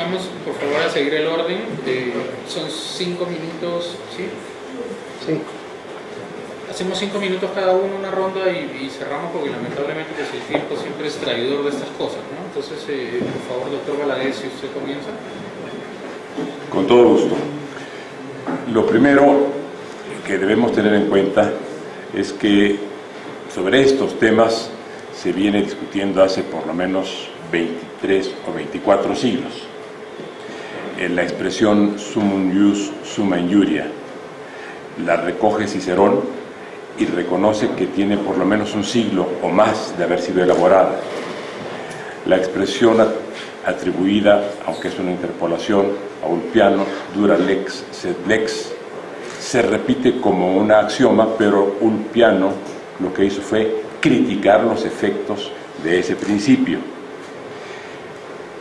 vamos por favor a seguir el orden. Son 5 minutos, ¿sí? Sí. Hacemos 5 minutos cada uno, una ronda y cerramos, porque lamentablemente pues, el tiempo siempre es traidor de estas cosas, ¿no? Entonces, por favor, doctor Valadez, si usted comienza. Con todo gusto. Lo primero que debemos tener en cuenta es que sobre estos temas se viene discutiendo hace por lo menos 23 o 24 siglos. La expresión sumum ius, summa injuria la recoge Cicerón y reconoce que tiene por lo menos un siglo o más de haber sido elaborada. La expresión atribuida, aunque es una interpolación, a Ulpiano, dura lex sed lex, se repite como un axioma, pero Ulpiano lo que hizo fue criticar los efectos de ese principio.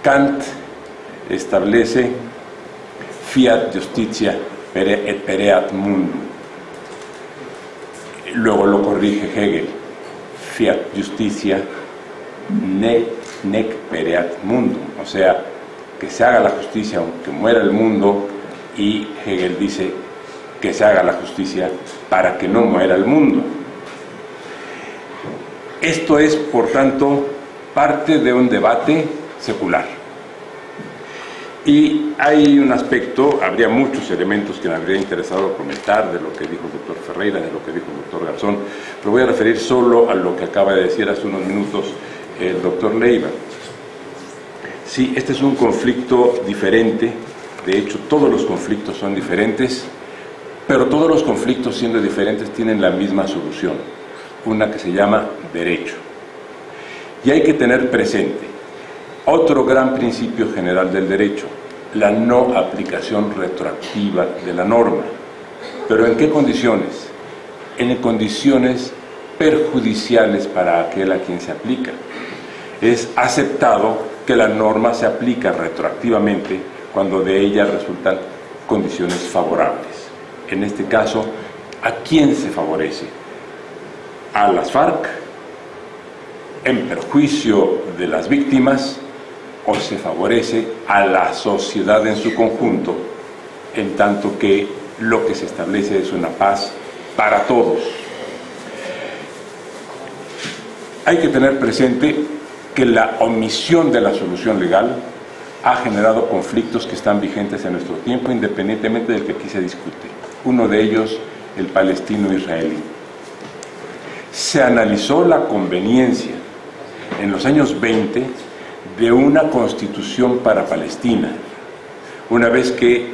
Kant establece fiat justitia et pereat mundum. Luego lo corrige Hegel, fiat justitia nec pereat mundum, o sea, que se haga la justicia aunque muera el mundo, y Hegel dice que se haga la justicia para que no muera el mundo. Esto es, por tanto, parte de un debate secular. Y hay un aspecto, habría muchos elementos que me habría interesado comentar de lo que dijo el doctor Ferreira, de lo que dijo el doctor Garzón, pero voy a referir solo a lo que acaba de decir hace unos minutos el doctor Leiva. Sí, este es un conflicto diferente, de hecho todos los conflictos son diferentes, pero todos los conflictos, siendo diferentes, tienen la misma solución, una que se llama derecho. Y hay que tener presente otro gran principio general del derecho, la no aplicación retroactiva de la norma. ¿Pero en qué condiciones? En condiciones perjudiciales para aquel a quien se aplica. Es aceptado que la norma se aplica retroactivamente cuando de ella resultan condiciones favorables. En este caso, ¿a quién se favorece? ¿A las FARC en perjuicio de las víctimas, o se favorece a la sociedad en su conjunto, en tanto que lo que se establece es una paz para todos? Hay que tener presente que la omisión de la solución legal ha generado conflictos que están vigentes en nuestro tiempo, independientemente del que aquí se discute. Uno de ellos, el palestino-israelí. Se analizó la conveniencia en los años 20 de una constitución para Palestina, una vez que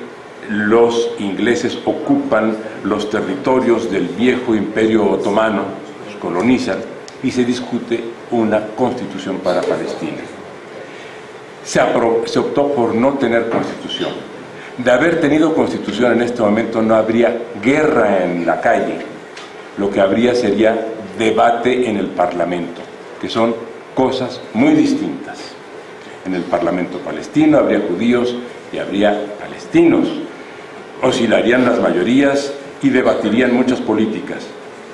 los ingleses ocupan los territorios del viejo imperio otomano, los colonizan, y se discute una constitución para Palestina. Se optó por no tener constitución. De haber tenido constitución en este momento no habría guerra en la calle, lo que habría sería debate en el Parlamento, que son cosas muy distintas. En el Parlamento palestino habría judíos y habría palestinos. Oscilarían las mayorías y debatirían muchas políticas,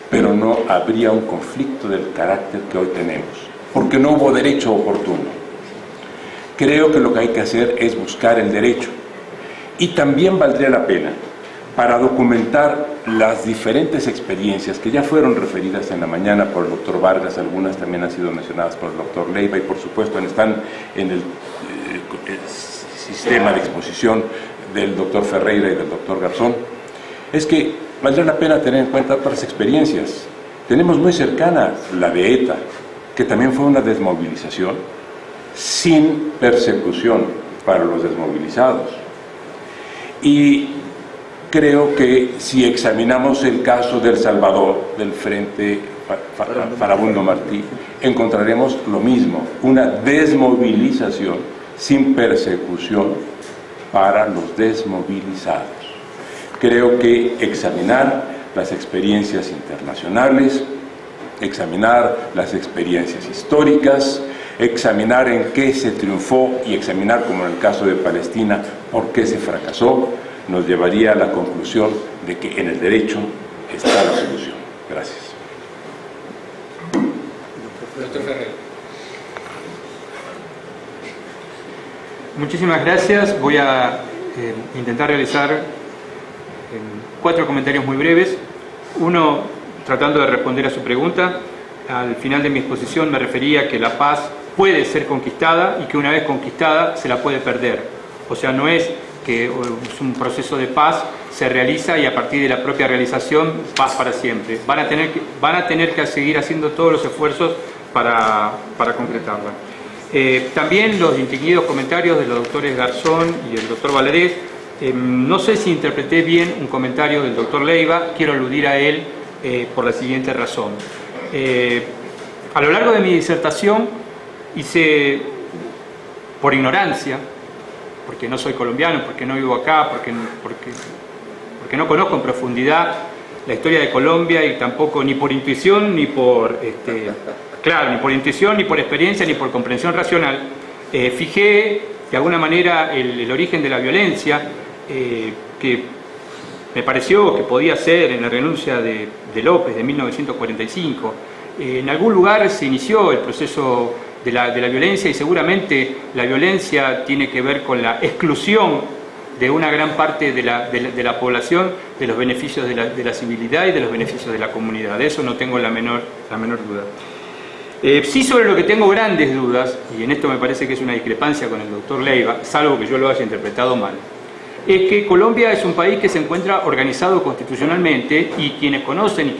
pero no habría un conflicto del carácter que hoy tenemos, porque no hubo derecho oportuno. Creo que lo que hay que hacer es buscar el derecho, y también valdría la pena, para documentar las diferentes experiencias que ya fueron referidas en la mañana por el doctor Vargas, algunas también han sido mencionadas por el doctor Leiva y por supuesto están en el sistema de exposición del doctor Ferreira y del doctor Garzón, es que valdría la pena tener en cuenta otras experiencias. Tenemos muy cercana la de ETA, que también fue una desmovilización sin persecución para los desmovilizados. Y creo que si examinamos el caso del Salvador, del Frente Farabundo Martí, encontraremos lo mismo, una desmovilización sin persecución para los desmovilizados. Creo que examinar las experiencias internacionales, examinar las experiencias históricas, examinar en qué se triunfó y examinar, como en el caso de Palestina, por qué se fracasó, nos llevaría a la conclusión de que en el derecho está la solución. Gracias. Doctor Ferreira. Muchísimas gracias. Voy a intentar realizar 4 comentarios muy breves. Uno, tratando de responder a su pregunta. Al final de mi exposición me refería a que la paz puede ser conquistada y que una vez conquistada se la puede perder. O sea, no es que es un proceso de paz se realiza y a partir de la propia realización, paz para siempre. Van a tener que seguir haciendo todos los esfuerzos para concretarla. También los distinguidos comentarios de los doctores Garzón y el doctor Valadez. No sé si interpreté bien un comentario del doctor Leiva, quiero aludir a él por la siguiente razón. A lo largo de mi disertación hice, por ignorancia, porque no soy colombiano, porque no vivo acá, porque no conozco en profundidad la historia de Colombia y tampoco ni por intuición ni por ni por intuición, ni por experiencia, ni por comprensión racional, fijé de alguna manera el origen de la violencia, que me pareció que podía ser en la renuncia de López de 1945. En algún lugar se inició el proceso de la violencia y seguramente la violencia tiene que ver con la exclusión de una gran parte de la población de los beneficios de la civilidad y de los beneficios de la comunidad. De eso no tengo la menor duda. Sí, sobre lo que tengo grandes dudas, y en esto me parece que es una discrepancia con el doctor Leiva, salvo que yo lo haya interpretado mal, es que Colombia es un país que se encuentra organizado constitucionalmente y quienes conocen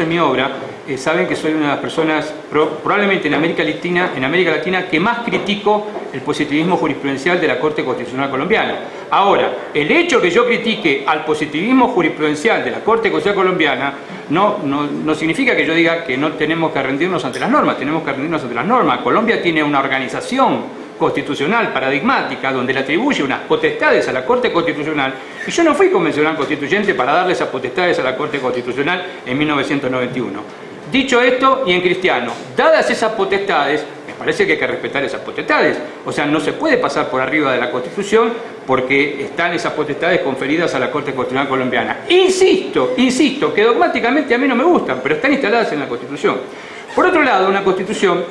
mi obra saben que soy una de las personas probablemente en América Latina que más critico el positivismo jurisprudencial de la Corte Constitucional Colombiana. Ahora, el hecho que yo critique al positivismo jurisprudencial de la Corte Constitucional Colombiana no significa que yo diga que no tenemos que rendirnos ante las normas, tenemos que rendirnos ante las normas. Colombia tiene una organización constitucional paradigmática donde le atribuye unas potestades a la Corte Constitucional y yo no fui convencional constituyente para darle esas potestades a la Corte Constitucional en 1991. Dicho esto, y en cristiano, dadas esas potestades, me parece que hay que respetar esas potestades. O sea, no se puede pasar por arriba de la Constitución porque están esas potestades conferidas a la Corte Constitucional Colombiana. Insisto, que dogmáticamente a mí no me gustan, pero están instaladas en la Constitución. Por otro lado, una Constitución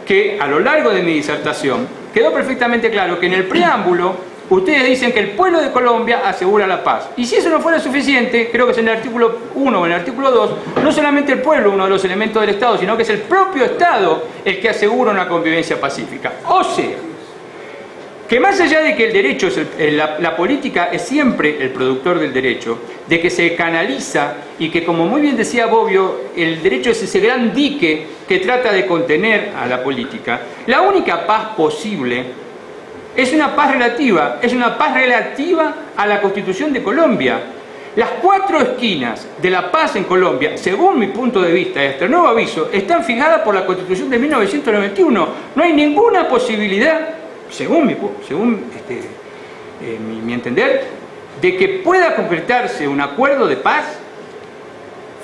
que a lo largo de mi disertación quedó perfectamente claro que en el preámbulo ustedes dicen que el pueblo de Colombia asegura la paz. Y si eso no fuera suficiente, creo que es en el artículo 1 o en el artículo 2, no solamente el pueblo, uno de los elementos del Estado, sino que es el propio Estado el que asegura una convivencia pacífica. O sea, que más allá de que el derecho, la política es siempre el productor del derecho, de que se canaliza y que, como muy bien decía Bobbio, el derecho es ese gran dique que trata de contener a la política, la única paz posible es una paz relativa a la Constitución de Colombia. Las 4 esquinas de la paz en Colombia, según mi punto de vista, este nuevo aviso, están fijadas por la Constitución de 1991. No hay ninguna posibilidad, según mi entender, de que pueda concretarse un acuerdo de paz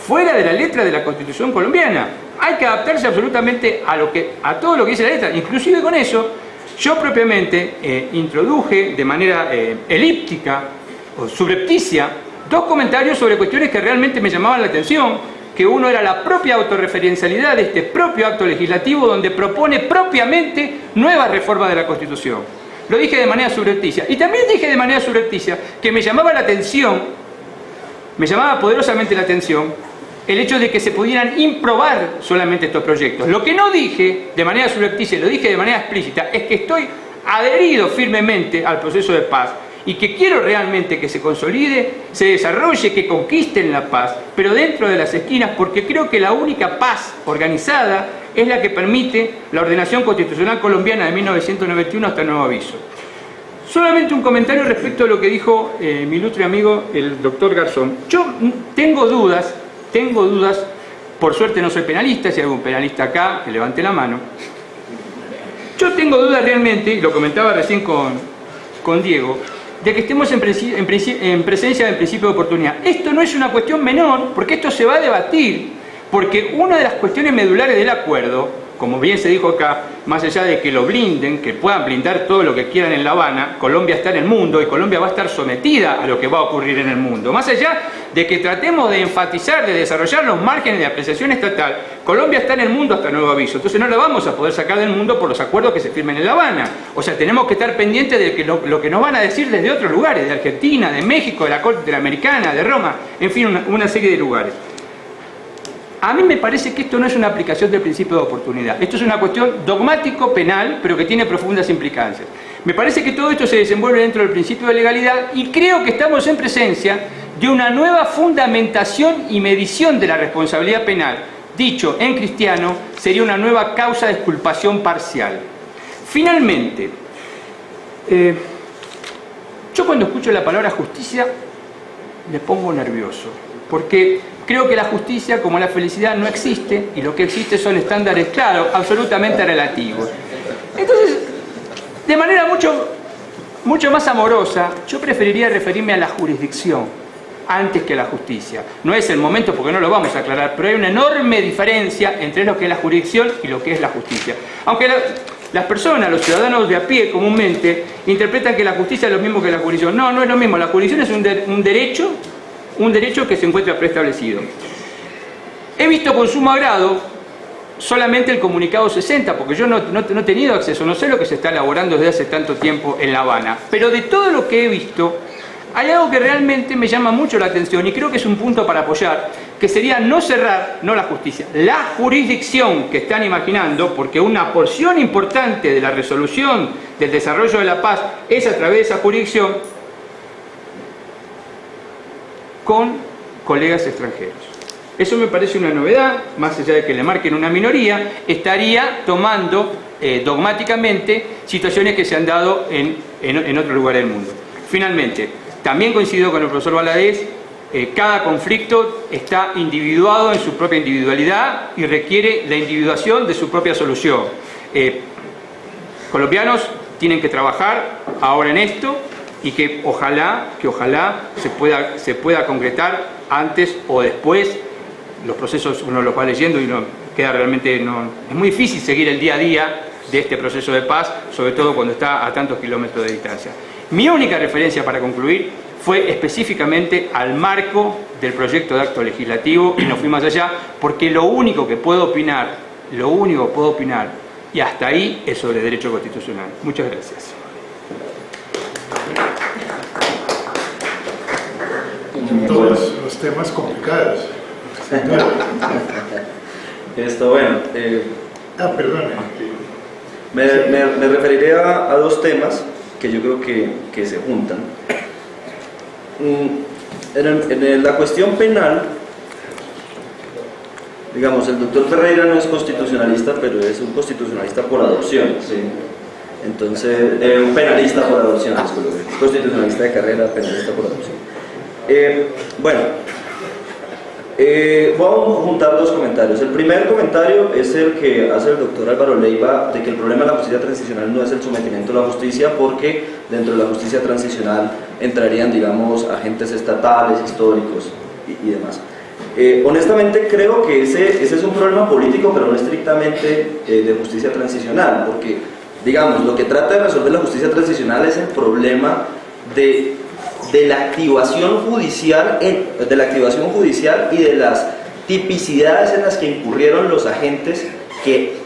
fuera de la letra de la Constitución colombiana. Hay que adaptarse absolutamente a todo lo que dice la letra. Inclusive con eso, yo propiamente introduje de manera elíptica o subrepticia 2 comentarios sobre cuestiones que realmente me llamaban la atención, que uno era la propia autorreferencialidad de este propio acto legislativo donde propone propiamente nuevas reformas de la Constitución. Lo dije de manera subrepticia. Y también dije de manera subrepticia que me llamaba poderosamente la atención el hecho de que se pudieran improbar solamente estos proyectos. Lo que no dije de manera subrepticia, lo dije de manera explícita, es que estoy adherido firmemente al proceso de paz y que quiero realmente que se consolide, se desarrolle, que conquisten la paz, pero dentro de las esquinas, porque creo que la única paz organizada es la que permite la ordenación constitucional colombiana de 1991 hasta nuevo aviso. Solamente un comentario respecto a lo que dijo mi ilustre amigo, el doctor Garzón. Yo tengo dudas, por suerte no soy penalista, si hay algún penalista acá, que levante la mano. Yo tengo dudas realmente, y lo comentaba recién con Diego, de que estemos en presencia del principio de oportunidad. Esto no es una cuestión menor, porque esto se va a debatir, porque una de las cuestiones medulares del acuerdo como bien se dijo acá, más allá de que lo blinden, que puedan blindar todo lo que quieran en La Habana, Colombia está en el mundo y Colombia va a estar sometida a lo que va a ocurrir en el mundo. Más allá de que tratemos de enfatizar, de desarrollar los márgenes de apreciación estatal, Colombia está en el mundo hasta nuevo aviso, entonces no la vamos a poder sacar del mundo por los acuerdos que se firmen en La Habana. O sea, tenemos que estar pendientes de que lo que nos van a decir desde otros lugares, de Argentina, de México, de la Corte Interamericana, de Roma, en fin, una serie de lugares. A mí me parece que esto no es una aplicación del principio de oportunidad. Esto es una cuestión dogmático-penal, pero que tiene profundas implicancias. Me parece que todo esto se desenvuelve dentro del principio de legalidad y creo que estamos en presencia de una nueva fundamentación y medición de la responsabilidad penal. Dicho en cristiano, sería una nueva causa de exculpación parcial. Finalmente, yo cuando escucho la palabra justicia me pongo nervioso, porque creo que la justicia, como la felicidad, no existe, y lo que existe son estándares claros, absolutamente relativos. Entonces, de manera mucho más amorosa, yo preferiría referirme a la jurisdicción antes que a la justicia. No es el momento porque no lo vamos a aclarar, pero hay una enorme diferencia entre lo que es la jurisdicción y lo que es la justicia. Aunque las personas, los ciudadanos de a pie comúnmente, interpretan que la justicia es lo mismo que la jurisdicción. No, no es lo mismo. La jurisdicción es un derecho que se encuentra preestablecido. He visto con sumo agrado solamente el comunicado 60, porque yo no he tenido acceso, no sé lo que se está elaborando desde hace tanto tiempo en La Habana, pero de todo lo que he visto, hay algo que realmente me llama mucho la atención y creo que es un punto para apoyar, que sería no cerrar, no la justicia, la jurisdicción que están imaginando, porque una porción importante de la resolución del desarrollo de la paz es a través de esa jurisdicción, con colegas extranjeros. Eso me parece una novedad, más allá de que le marquen una minoría, estaría tomando dogmáticamente situaciones que se han dado en otro lugar del mundo. Finalmente, también coincido con el profesor Valadez, cada conflicto está individuado en su propia individualidad y requiere la individuación de su propia solución. Colombianos tienen que trabajar ahora en esto, y que ojalá se pueda concretar antes o después. Los procesos uno los va leyendo y es muy difícil seguir el día a día de este proceso de paz, sobre todo cuando está a tantos kilómetros de distancia. Mi única referencia para concluir fue específicamente al marco del proyecto de acto legislativo y no fui más allá, porque lo único que puedo opinar, y hasta ahí, es sobre derecho constitucional. Muchas gracias. Todos los temas complicados. Bueno, perdón. me referiré a dos temas que yo creo que se juntan. En la cuestión penal, digamos, el doctor Ferreira no es constitucionalista, pero es un constitucionalista por adopción, ¿sí? Entonces, un penalista por adopción, constitucionalista de carrera, penalista por adopción. Vamos a juntar dos comentarios. El primer comentario es el que hace el doctor Álvaro Leiva, de que el problema de la justicia transicional no es el sometimiento a la justicia, porque dentro de la justicia transicional entrarían, digamos, agentes estatales, históricos y demás. Honestamente creo que ese es un problema político, pero no estrictamente de justicia transicional, porque, digamos, lo que trata de resolver la justicia transicional es el problema de la activación judicial y de las tipicidades en las que incurrieron los agentes que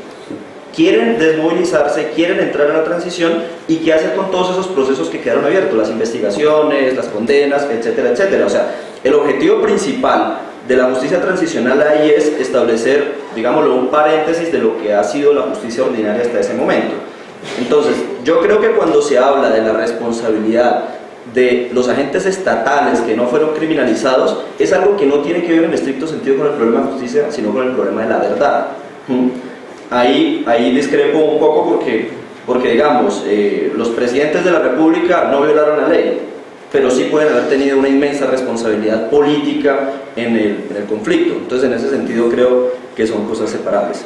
quieren desmovilizarse, quieren entrar a la transición, y qué hacer con todos esos procesos que quedaron abiertos, las investigaciones, las condenas, etcétera, etcétera. O sea, el objetivo principal de la justicia transicional ahí es establecer, digámoslo, un paréntesis de lo que ha sido la justicia ordinaria hasta ese momento. Entonces, yo creo que cuando se habla de la responsabilidad de los agentes estatales que no fueron criminalizados, es algo que no tiene que ver en estricto sentido con el problema de justicia, sino con el problema de la verdad. Ahí discrepo un poco porque digamos, los presidentes de la República no violaron la ley, pero sí pueden haber tenido una inmensa responsabilidad política en el conflicto. Entonces, en ese sentido creo que son cosas separables.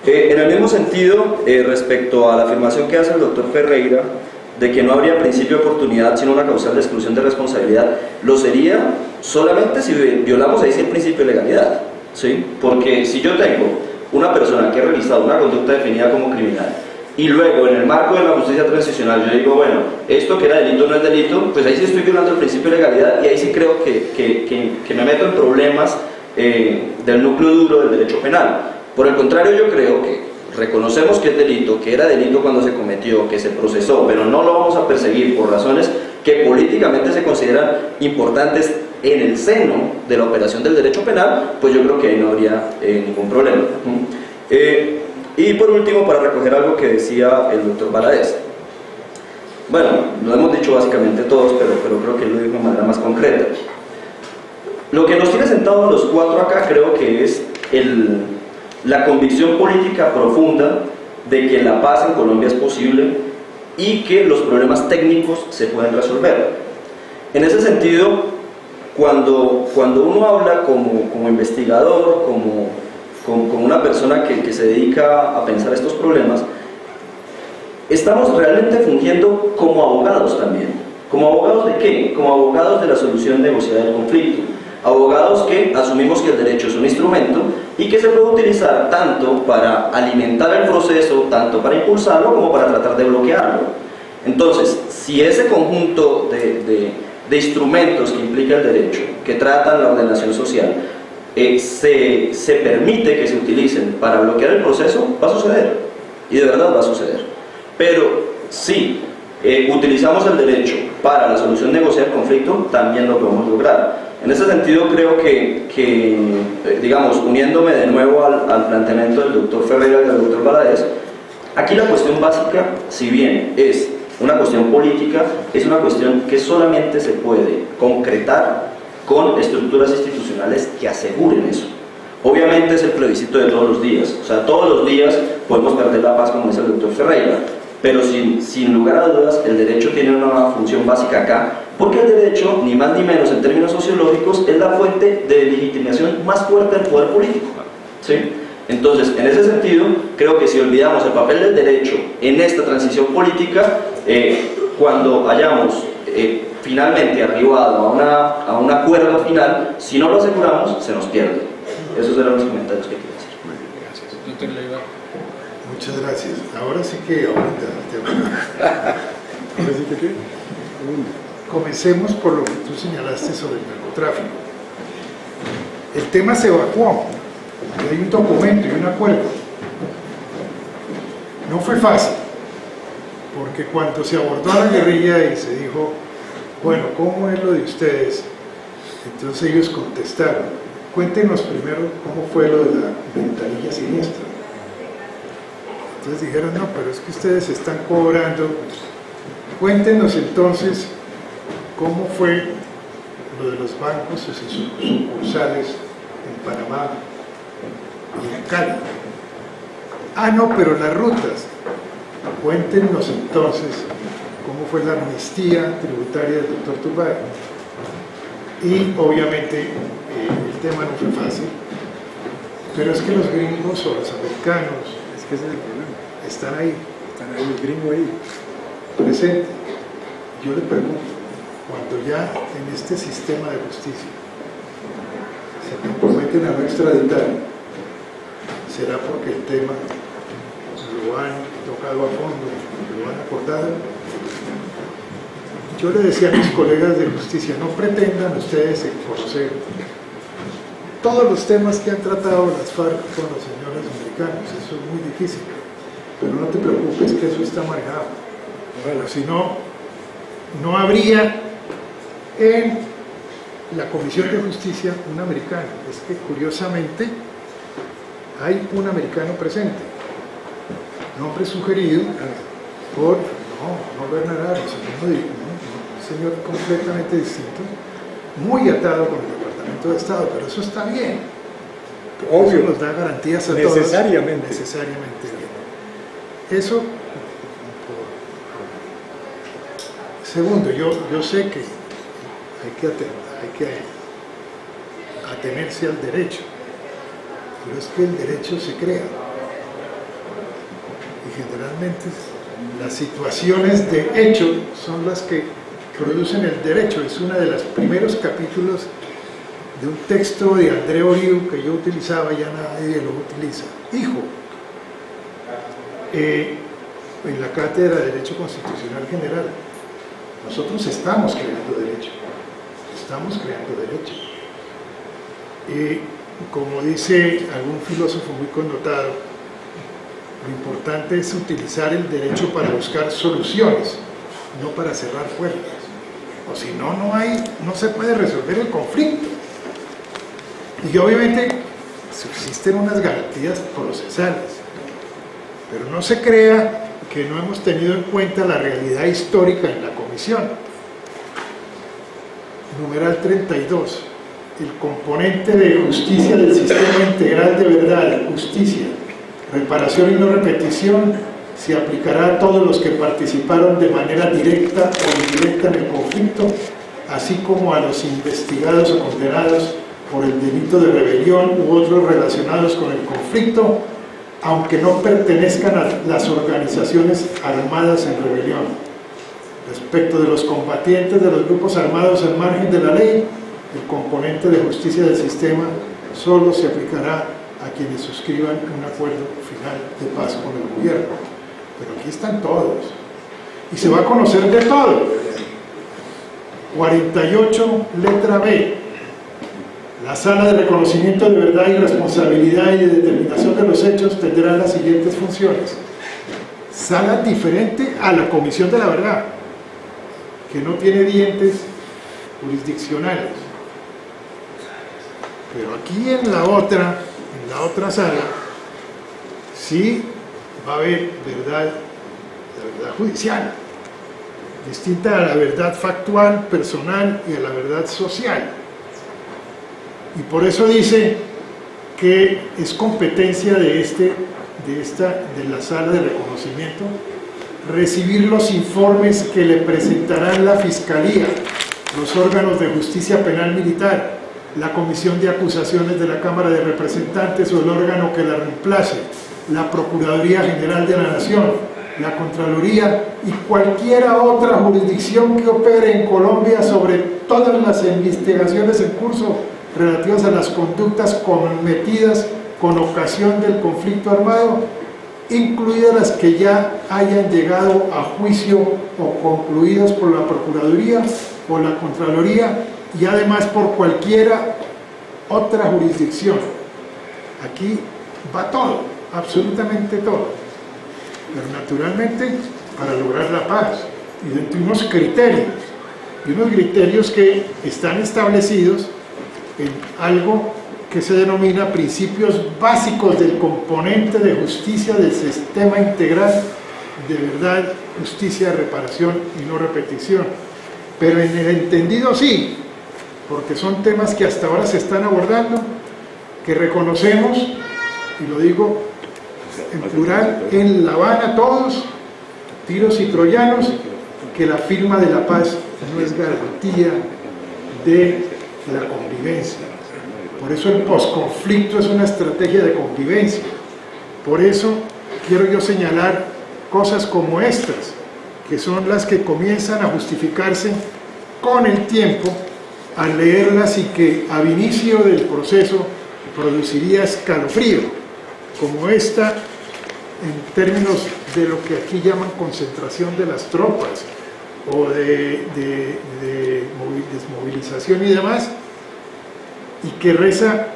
En el mismo sentido, respecto a la afirmación que hace el doctor Ferreira de que no habría principio de oportunidad sino una causal de exclusión de responsabilidad, lo sería solamente si violamos ahí sí el principio de legalidad, ¿sí? Porque si yo tengo una persona que ha realizado una conducta definida como criminal y luego en el marco de la justicia transicional yo digo, bueno, esto que era delito no es delito, pues ahí sí estoy violando el principio de legalidad y ahí sí creo que me meto en problemas del núcleo duro del derecho penal. Por el contrario, yo creo que reconocemos que es delito, que era delito cuando se cometió, que se procesó, pero no lo vamos a perseguir por razones que políticamente se consideran importantes en el seno de la operación del derecho penal, pues yo creo que ahí no habría ningún problema. Y por último, para recoger algo que decía el doctor Valadez. Bueno, lo hemos dicho básicamente todos, pero creo que él lo dijo de manera más concreta. Lo que nos tiene sentados los cuatro acá creo que es la convicción política profunda de que la paz en Colombia es posible y que los problemas técnicos se pueden resolver. En ese sentido, cuando uno habla como investigador, como una persona que se dedica a pensar estos problemas, estamos realmente fungiendo como abogados también. ¿Como abogados de qué? Como abogados de la solución negociada del conflicto. Abogados que asumimos que el derecho es un instrumento y que se puede utilizar tanto para alimentar el proceso, tanto para impulsarlo, como para tratar de bloquearlo. Entonces, si ese conjunto de instrumentos que implica el derecho, que tratan la ordenación social, se permite que se utilicen para bloquear el proceso, va a suceder, y de verdad va a suceder. Pero si utilizamos el derecho para la solución negociada del conflicto, también lo podemos lograr. En ese sentido creo que digamos, uniéndome de nuevo al planteamiento del doctor Ferreira y del doctor Valadez, aquí la cuestión básica, si bien es una cuestión política, es una cuestión que solamente se puede concretar con estructuras institucionales que aseguren eso. Obviamente es el plebiscito de todos los días, o sea, todos los días podemos perder la paz, como dice el doctor Ferreira, pero sin lugar a dudas el derecho tiene una función básica acá, porque el derecho, ni más ni menos en términos sociológicos, es la fuente de legitimación más fuerte del poder político, ¿sí? Entonces, en ese sentido, creo que si olvidamos el papel del derecho en esta transición política, cuando hayamos finalmente arribado a un acuerdo final, si no lo aseguramos, se nos pierde. Esos eran los comentarios que quería hacer. Muy bien, gracias. Doctor Leiva. Muchas gracias. Ahora sí que ahorita el tema. ¿Ahora sí que qué? Comencemos por lo que tú señalaste sobre el narcotráfico. El tema se evacuó. Hay un documento y un acuerdo. No fue fácil, porque cuando se abordó a la guerrilla y se dijo, bueno, ¿cómo es lo de ustedes? Entonces ellos contestaron, cuéntenos primero cómo fue lo de la ventanilla siniestra. Entonces dijeron, no, pero es que ustedes están cobrando. Cuéntenos entonces cómo fue lo de los bancos y sus sucursales en Panamá y en Cali. Ah, no, pero las rutas. Cuéntenos entonces cómo fue la amnistía tributaria del doctor Turbay. Y obviamente el tema no fue fácil, pero es que los gringos o los americanos, Es que ese es el problema. están ahí, El gringo ahí. presente. Yo le pregunto, cuando ya en este sistema de justicia se comprometen a no extraditar, ¿será porque el tema lo han tocado a fondo, lo han acordado? Yo le decía a mis colegas de justicia, no pretendan ustedes conocer todos los temas que han tratado las FARC con los señores americanos, eso es muy difícil, pero no te preocupes que eso está manejado. Bueno, si no, no habría en la Comisión de Justicia un americano. Es que curiosamente hay un americano presente, nombre sugerido por, no Bernard Arias, un señor completamente distinto, muy atado con el Departamento de Estado, pero eso está bien. Obvio. Eso nos da garantías a Necesariamente. todos. Necesariamente. Eso. Segundo, yo sé que hay que atenerse al derecho, pero es que el derecho se crea. Y generalmente las situaciones de hecho son las que producen el derecho. Es uno de los primeros capítulos de un texto de André Oriu que yo utilizaba, ya nadie lo utiliza. hijo en la Cátedra de Derecho Constitucional General. Nosotros estamos creando derecho. Como dice algún filósofo muy connotado, lo importante es utilizar el derecho para buscar soluciones, no para cerrar puertas. O si no, no se puede resolver el conflicto. Y obviamente subsisten unas garantías procesales, pero no se crea que no hemos tenido en cuenta la realidad histórica en la comisión. Numeral 32. El componente de justicia del sistema integral de verdad, justicia, reparación y no repetición se aplicará a todos los que participaron de manera directa o indirecta en el conflicto, así como a los investigados o condenados por el delito de rebelión u otros relacionados con el conflicto, aunque no pertenezcan a las organizaciones armadas en rebelión. Respecto de los combatientes de los grupos armados al margen de la ley, el componente de justicia del sistema solo se aplicará a quienes suscriban un acuerdo final de paz con el gobierno. Pero aquí están todos. Y se va a conocer de todo. 48, letra B. La Sala de Reconocimiento de Verdad y Responsabilidad y de Determinación de los Hechos tendrá las siguientes funciones. Sala diferente a la Comisión de la Verdad, que no tiene dientes jurisdiccionales. Pero aquí en la otra sala, sí va a haber la verdad judicial, distinta a la verdad factual, personal y a la verdad social. Y por eso dice que es competencia de la sala de reconocimiento recibir los informes que le presentarán la Fiscalía, los órganos de justicia penal militar, la Comisión de Acusaciones de la Cámara de Representantes o el órgano que la reemplace, la Procuraduría General de la Nación, la Contraloría y cualquiera otra jurisdicción que opere en Colombia sobre todas las investigaciones en curso relativas a las conductas cometidas con ocasión del conflicto armado, incluidas las que ya hayan llegado a juicio o concluidas por la Procuraduría o la Contraloría y además por cualquiera otra jurisdicción. Aquí va todo, absolutamente todo, pero naturalmente para lograr la paz y dentro de unos criterios que están establecidos en algo que se denomina principios básicos del componente de justicia del sistema integral de verdad, justicia, reparación y no repetición. Pero en el entendido sí, porque son temas que hasta ahora se están abordando, que reconocemos, y lo digo en plural, en La Habana todos, tiros y troyanos, que la firma de la paz no es garantía de la convivencia. Por eso el posconflicto es una estrategia de convivencia. Por eso quiero yo señalar cosas como estas, que son las que comienzan a justificarse con el tiempo al leerlas y que al inicio del proceso produciría escalofrío, como esta en términos de lo que aquí llaman concentración de las tropas o de desmovilización y demás, y que reza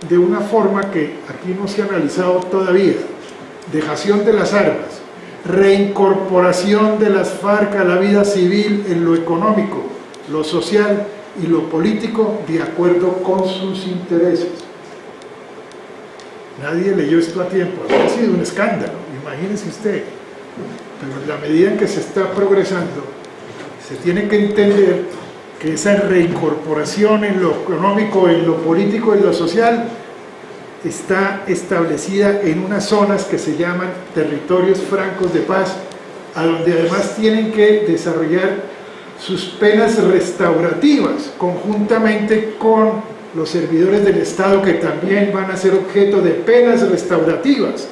de una forma que aquí no se ha analizado todavía: dejación de las armas, reincorporación de las FARC a la vida civil en lo económico, lo social y lo político de acuerdo con sus intereses. Nadie leyó esto a tiempo, ha sido un escándalo, imagínense usted. Pero en la medida en que se está progresando, se tiene que entender que esa reincorporación en lo económico, en lo político, en lo social, está establecida en unas zonas que se llaman territorios francos de paz, a donde además tienen que desarrollar sus penas restaurativas conjuntamente con los servidores del Estado, que también van a ser objeto de penas restaurativas,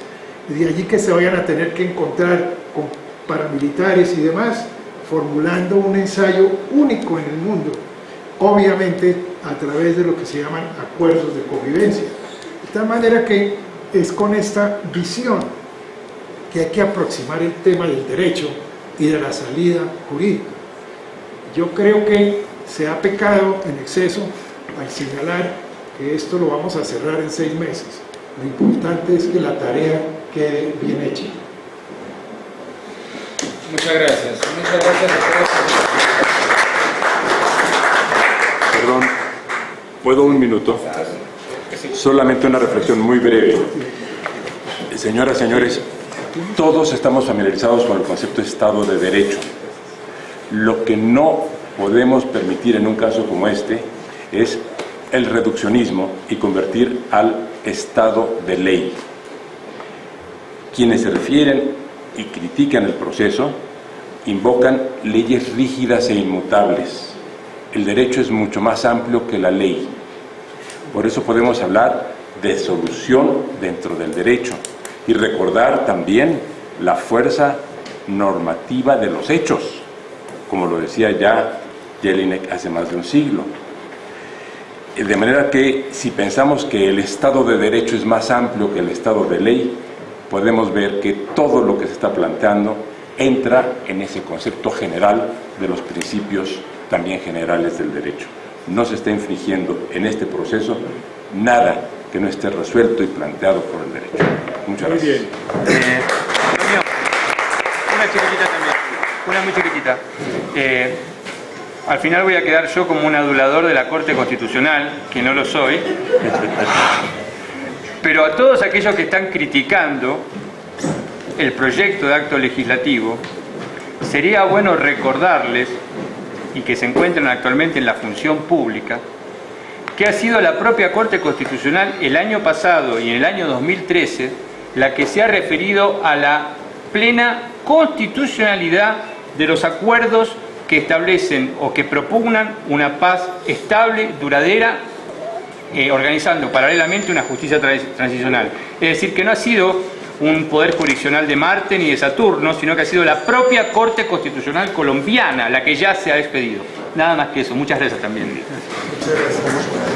y de allí que se vayan a tener que encontrar con paramilitares y demás, formulando un ensayo único en el mundo, obviamente a través de lo que se llaman acuerdos de convivencia. De tal manera que es con esta visión que hay que aproximar el tema del derecho y de la salida jurídica. Yo creo que se ha pecado en exceso al señalar que esto lo vamos a cerrar en 6 meses. Lo importante es que la tarea quede bien hecha. Muchas gracias. Muchas gracias a todos. Perdón, ¿puedo un minuto? Solamente una reflexión muy breve. Señoras y señores, todos estamos familiarizados con el concepto de Estado de Derecho. Lo que no podemos permitir en un caso como este es el reduccionismo y convertir al Estado de ley. Quienes se refieren y critican el proceso invocan leyes rígidas e inmutables. El derecho es mucho más amplio que la ley. Por eso podemos hablar de solución dentro del derecho y recordar también la fuerza normativa de los hechos, como lo decía ya Jelinek hace más de un siglo. De manera que si pensamos que el Estado de Derecho es más amplio que el Estado de ley, podemos ver que todo lo que se está planteando entra en ese concepto general de los principios también generales del derecho. No se está infringiendo en este proceso nada que no esté resuelto y planteado por el derecho. Muchas gracias. Muy bien. Una chiquitita también, una muy chiquitita. Al final voy a quedar yo como un adulador de la Corte Constitucional, que no lo soy, pero a todos aquellos que están criticando el proyecto de acto legislativo, sería bueno recordarles, y que se encuentran actualmente en la función pública, que ha sido la propia Corte Constitucional el año pasado y en el año 2013 la que se ha referido a la plena constitucionalidad de los acuerdos que establecen o que propugnan una paz estable, duradera, organizando paralelamente una justicia transicional. Es decir, que no ha sido un poder jurisdiccional de Marte ni de Saturno, sino que ha sido la propia Corte Constitucional colombiana la que ya se ha despedido. Nada más que eso. Muchas gracias también. Muchas gracias.